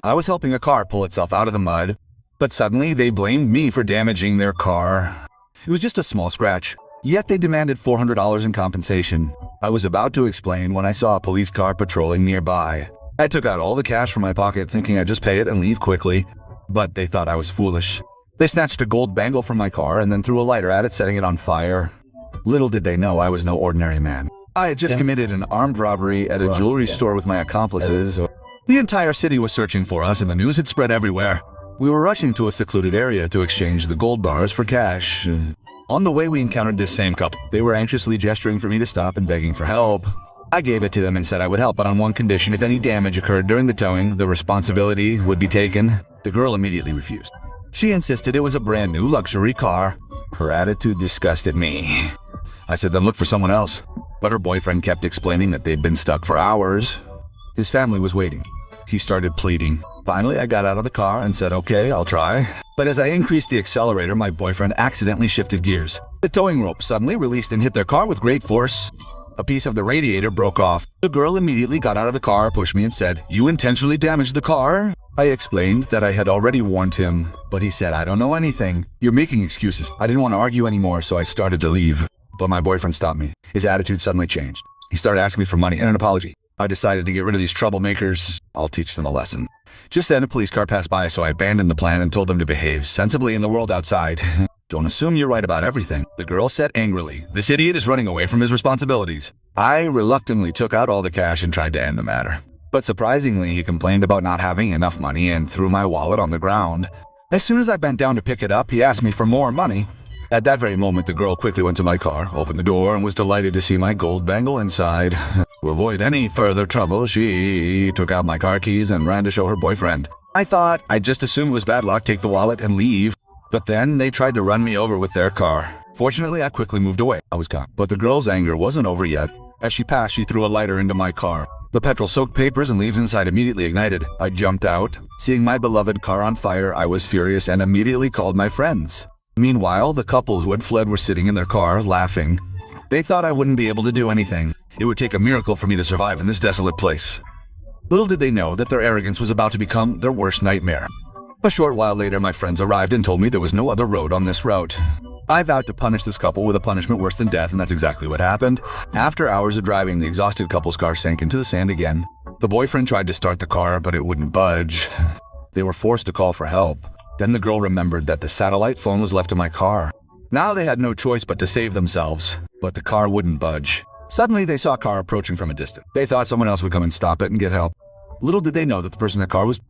I was helping a car pull itself out of the mud, but suddenly they blamed me for damaging their car. It was just a small scratch, yet they demanded $400 in compensation. I was about to explain when I saw a police car patrolling nearby. I took out all the cash from my pocket thinking I'd just pay it and leave quickly, but they thought I was foolish. They snatched a gold bangle from my car and then threw a lighter at it, setting it on fire. Little did they know I was no ordinary man. I had just committed an armed robbery at a jewelry store with my accomplices. The entire city was searching for us and the news had spread everywhere. We were rushing to a secluded area to exchange the gold bars for cash. On the way, we encountered this same couple. They were anxiously gesturing for me to stop and begging for help. I gave it to them and said I would help, but on one condition: if any damage occurred during the towing, the responsibility would be taken. The girl immediately refused. She insisted it was a brand new luxury car. Her attitude disgusted me. I said then look for someone else. But her boyfriend kept explaining that they'd been stuck for hours. His family was waiting. He started pleading. Finally, I got out of the car and said, okay, I'll try. But as I increased the accelerator, my boyfriend accidentally shifted gears. The towing rope suddenly released and hit their car with great force. A piece of the radiator broke off. The girl immediately got out of the car, pushed me and said, "You intentionally damaged the car?" I explained that I had already warned him, but he said, "I don't know anything. You're making excuses." I didn't want to argue anymore, so I started to leave. But my boyfriend stopped me. His attitude suddenly changed. He started asking me for money and an apology. I decided to get rid of these troublemakers. I'll teach them a lesson. Just then a police car passed by, so I abandoned the plan and told them to behave sensibly in the world outside. Don't assume you're right about everything. The girl said angrily, "This idiot is running away from his responsibilities." I reluctantly took out all the cash and tried to end the matter. But surprisingly, he complained about not having enough money and threw my wallet on the ground. As soon as I bent down to pick it up, he asked me for more money. At that very moment, the girl quickly went to my car, opened the door, and was delighted to see my gold bangle inside. To avoid any further trouble, she took out my car keys and ran to show her boyfriend. I thought I'd just assume it was bad luck, take the wallet, and leave. But then they tried to run me over with their car. Fortunately, I quickly moved away. I was gone. But the girl's anger wasn't over yet. As she passed, she threw a lighter into my car. The petrol-soaked papers and leaves inside immediately ignited. I jumped out. Seeing my beloved car on fire, I was furious and immediately called my friends. Meanwhile, the couple who had fled were sitting in their car, laughing. They thought I wouldn't be able to do anything. It would take a miracle for me to survive in this desolate place. Little did they know that their arrogance was about to become their worst nightmare. A short while later, my friends arrived and told me there was no other road on this route. I vowed to punish this couple with a punishment worse than death, and that's exactly what happened. After hours of driving, the exhausted couple's car sank into the sand again. The boyfriend tried to start the car, but it wouldn't budge. They were forced to call for help. Then the girl remembered that the satellite phone was left in my car. Now they had no choice but to save themselves, but the car wouldn't budge. Suddenly, they saw a car approaching from a distance. They thought someone else would come and stop it and get help. Little did they know that the person in the car was